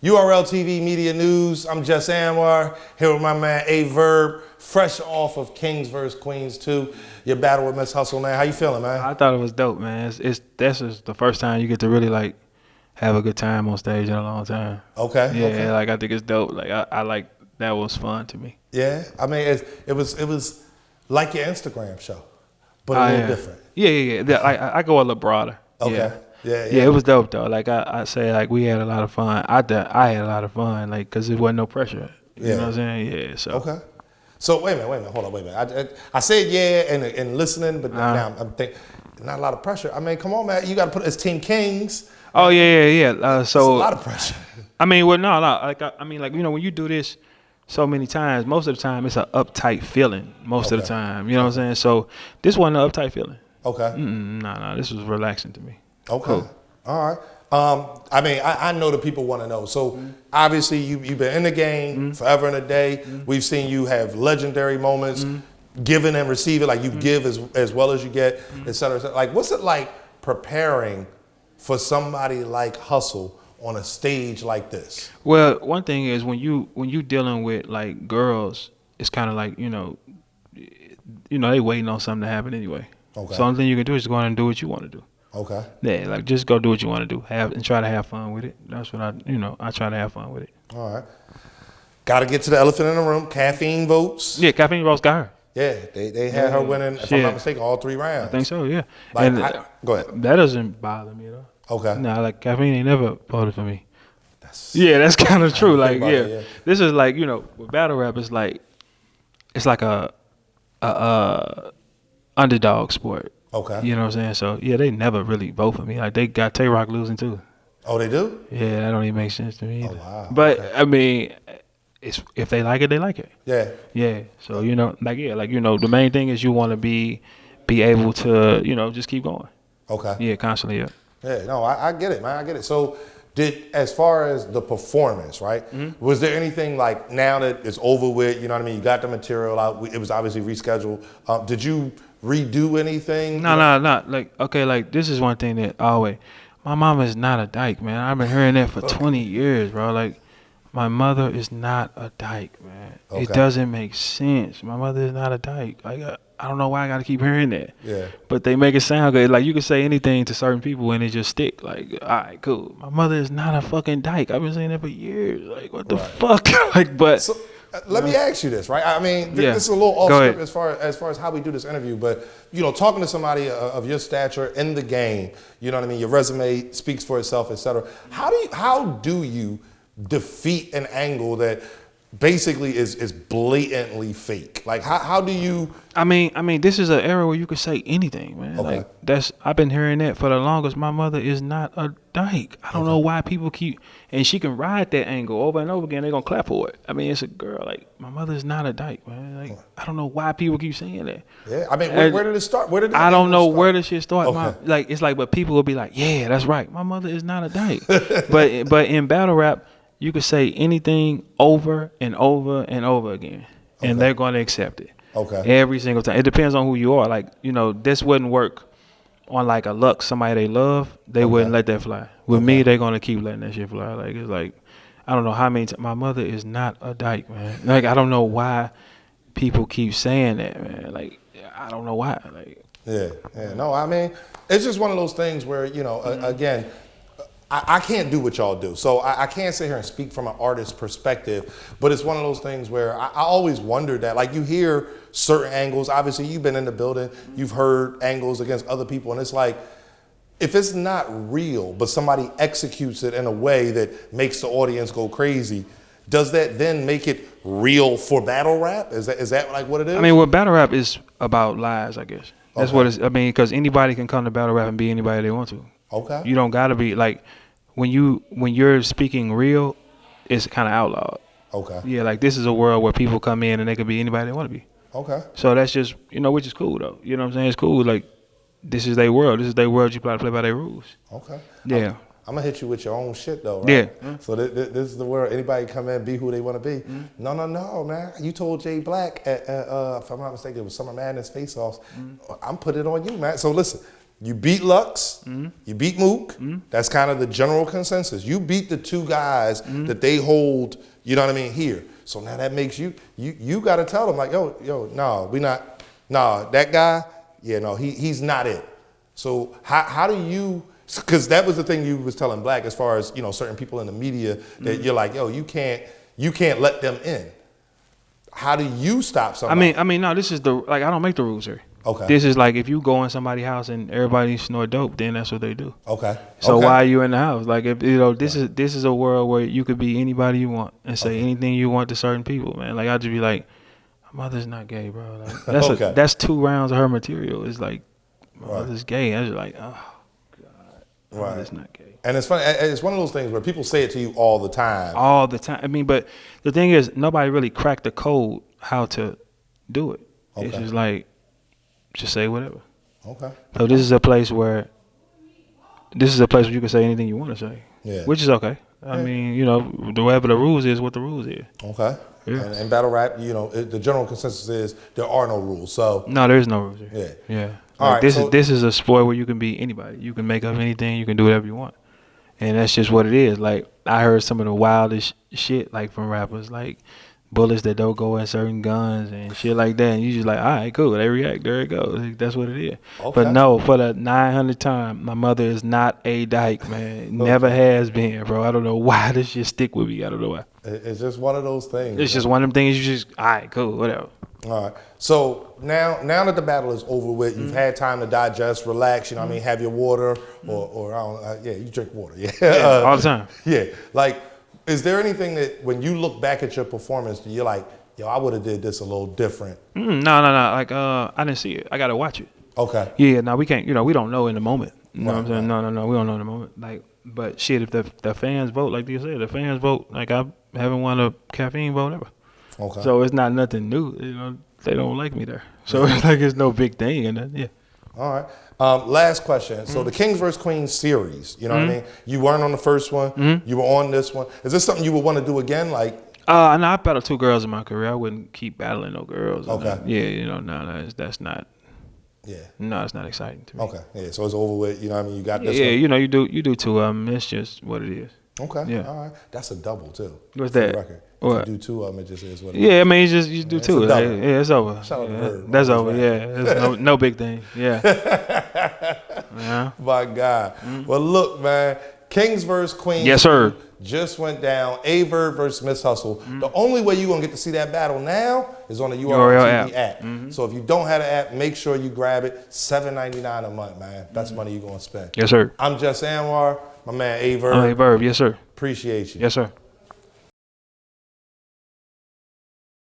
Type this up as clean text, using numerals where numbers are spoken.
Urltv Media News. I'm Jess Anwar here with my man Verb, fresh off of Kings vs. Queens 2. Your battle with Miss Hustle, man. How you feeling, man? I thought it was dope, man. This is the first time you get to really like have a good time on stage in a long time. Okay. Yeah, okay. like I think it's dope. Like I like that was fun to me. Yeah. I mean, it was like your Instagram show, but a little different. Yeah. I go a little broader. Okay. Yeah, it was dope though. Like I say, like we had a lot of fun. I had a lot of fun, like because it wasn't no pressure. You know what I'm saying? Yeah. So. Okay. So wait a minute, hold on, wait a minute. I said yeah and listening, but now I'm thinking not a lot of pressure. I mean, come on, man, you got to put it as Team Kings. Oh yeah. It's a lot of pressure. I mean, well, no. Like I mean, like when you do this so many times, most of the time it's an uptight feeling. Most of the time, you know what I'm saying. So this wasn't an uptight feeling. Okay. No, this was relaxing to me. Okay. Cool. All right. I mean, I know the people want to know. So obviously you've been in the game forever and a day. We've seen you have legendary moments, giving and receiving, like you give as well as you get, et cetera, et cetera. Like, what's it like preparing for somebody like Hustle on a stage like this? Well, one thing is when you dealing with like girls, it's kind of like, you know, they waiting on something to happen anyway. Okay. So the only thing you can do is go on and do what you want to do. Okay. Yeah, like just go do what you want to do. And try to have fun with it. That's what I try to have fun with it. All right. Got to get to the elephant in the room. Caffeine votes. Yeah, caffeine votes got her. Yeah, they had her winning, if I'm not mistaken, all 3 rounds. I think so, yeah. Like, and go ahead. That doesn't bother me at all. Okay. No, like caffeine ain't never voted for me. That's kind of true. Like, this is like, with battle rap, it's like a underdog sport. Okay. You know what I'm saying? So yeah, they never really vote for me. Like they got Tay-Rock losing too. Oh, they do? Yeah, that don't even make sense to me either. Oh, wow. But okay. I mean, it's if they like it, they like it. Yeah. Yeah. So the main thing is you want to be able to just keep going. Okay. Yeah, constantly. Yeah. Yeah. No, I get it, man. I get it. So as far as the performance, right? Was there anything like now that it's over with? You know what I mean? You got the material out. It was obviously rescheduled. Did you redo anything? No. Like this is one thing that always. My mama is not a dyke, man. I've been hearing that for 20 years, bro. Like, my mother is not a dyke, man. Okay. It doesn't make sense. My mother is not a dyke. Like, I don't know why I got to keep hearing that. Yeah. But they make it sound good. Like, you can say anything to certain people and it just stick. Like, all right, cool. My mother is not a fucking dyke. I've been saying that for years. Like, what the fuck? Like, but... So, let me ask you this, right? I mean, this is a little off script as far as how we do this interview, but talking to somebody of your stature in the game, you know what I mean? Your resume speaks for itself, et cetera. How do you defeat an angle that basically is blatantly fake? Like, how do you? I mean, this is an era where you could say anything, man. Okay. Like I've been hearing that for the longest. My mother is not a dyke. I don't know why people keep, and she can ride that angle over and over again. They're gonna clap for it. I mean, it's a girl. Like, my mother is not a dyke, man. Like, I don't know why people keep saying that. Yeah, I mean, where did it start? I don't know where the shit start. Okay. But people will be like, yeah, that's right. My mother is not a dyke. but in battle rap, you could say anything over and over and over again, and they're going to accept it. Okay. Every single time. It depends on who you are. Like, this wouldn't work on like a Lux, somebody they love. They wouldn't let that fly. With me, they're going to keep letting that shit fly. Like, it's like, I don't know how many times. My mother is not a dyke, man. Like, I don't know why people keep saying that, man. Like, I don't know why. Like, yeah. No, I mean, it's just one of those things where, again, I can't do what y'all do. So I can't sit here and speak from an artist's perspective, but it's one of those things where I always wondered that, like, you hear certain angles. Obviously, you've been in the building, you've heard angles against other people, and it's like, if it's not real, but somebody executes it in a way that makes the audience go crazy, does that then make it real for battle rap? Is that like what it is? I mean, battle rap is about lies, I guess. That's what it's, I mean, because anybody can come to battle rap and be anybody they want to. Okay. You don't gotta be like when you're speaking real, it's kind of outlawed. Okay. Yeah, like this is a world where people come in and they can be anybody they want to be. Okay. So that's just which is cool though. You know what I'm saying? It's cool. Like this is their world. This is their world. You gotta play by their rules. Okay. Yeah. I'm gonna hit you with your own shit though, right? Yeah. So this is the world. Anybody come in, be who they want to be. No, man. You told Jay Black at if I'm not mistaken, it was Summer Madness Face Offs. I'm putting it on you, man. So listen. You beat Lux. You beat Mook. That's kind of the general consensus. You beat the two guys that they hold, you know what I mean, here. So now that makes you got to tell them like, yo, no, we not, no, that guy, yeah, no, he's not it. So how do you, because that was the thing you was telling Black as far as, you know, certain people in the media that you're like, yo, you can't let them in. How do you stop somebody? I mean, no, this is I don't make the rules here. Okay. This is like if you go in somebody's house and everybody snort dope, then that's what they do. Okay. So why are you in the house? Like if you know, this is a world where you could be anybody you want and say anything you want to certain people, man. Like I'd just be like, my mother's not gay, bro. Like that's 2 rounds of her material. It's like my mother's gay. I was like, oh God, my mother's not gay. And it's funny. It's one of those things where people say it to you all the time. All the time. I mean, but the thing is, nobody really cracked the code how to do it. Okay. It's just like, just say whatever. Okay. So this is a place where you can say anything you want to say. Yeah. Which is okay. I mean, you know, whatever the rules is, what the rules is. Okay. Yeah. And battle rap, you know, the general consensus is there are no rules. So no, there is no rules here. Yeah. Yeah. All right. This is a sport where you can be anybody. You can make up anything. You can do whatever you want. And that's just what it is. Like, I heard some of the wildest shit, like, from rappers, like bullets that don't go in certain guns and shit like that. And you just like, all right, cool. They react. There it goes. Like, that's what it is. Okay. But no, for the 900th time, my mother is not a dyke, man. Never has been, bro. I don't know why this shit stick with me. I don't know why. It's just one of those things. It's just one of them things you just, all right, cool, whatever. All right. So now that the battle is over with, you've had time to digest, relax, you know what I mean, have your water or I don't you drink water. Yeah. All the time. Yeah. Like, is there anything that when you look back at your performance, you're like, yo, I would have did this a little different? No. Like, I didn't see it. I got to watch it. Okay. Yeah, no, we can't, you know, we don't know in the moment. You know what I'm saying? No, we don't know in the moment. Like, but shit, if the fans vote, like you said, the fans vote, like I haven't won a caffeine vote ever. Okay. So it's not nothing new. You know, they don't like me there. So it's like it's no big thing. And yeah. All right. Last question. So the Kings vs. Queens series, you know what I mean? You weren't on the first one. You were on this one. Is this something you would want to do again? Like, no, I battled 2 girls in my career. I wouldn't keep battling no girls. Okay. Yeah, you know, that's not. Yeah. No, it's not exciting to me. Okay. Yeah. So it's over with. You know what I mean? You got this. Yeah. One. You know, you do 2 of them. It's just what it is. Okay. Yeah. All right. That's a double too. What's that? Record. What? If you do 2 of them, it just is what it is. Yeah, I mean, you just do 2. Like, yeah, it's over. Shout out to Verb. That's over. Right. Yeah, it's no big thing. Yeah. Yeah. My God. Well, look, man. Kings vs. Queens. Yes, sir. Just went down. Verb versus Miss Hustle. The only way you're going to get to see that battle now is on the Urltv app. So if you don't have the app, make sure you grab it. $7.99 a month, man. That's money you're going to spend. Yes, sir. I'm Just Anwar. My man Verb. I'm Verb. Yes, sir. Appreciate you. Yes, sir.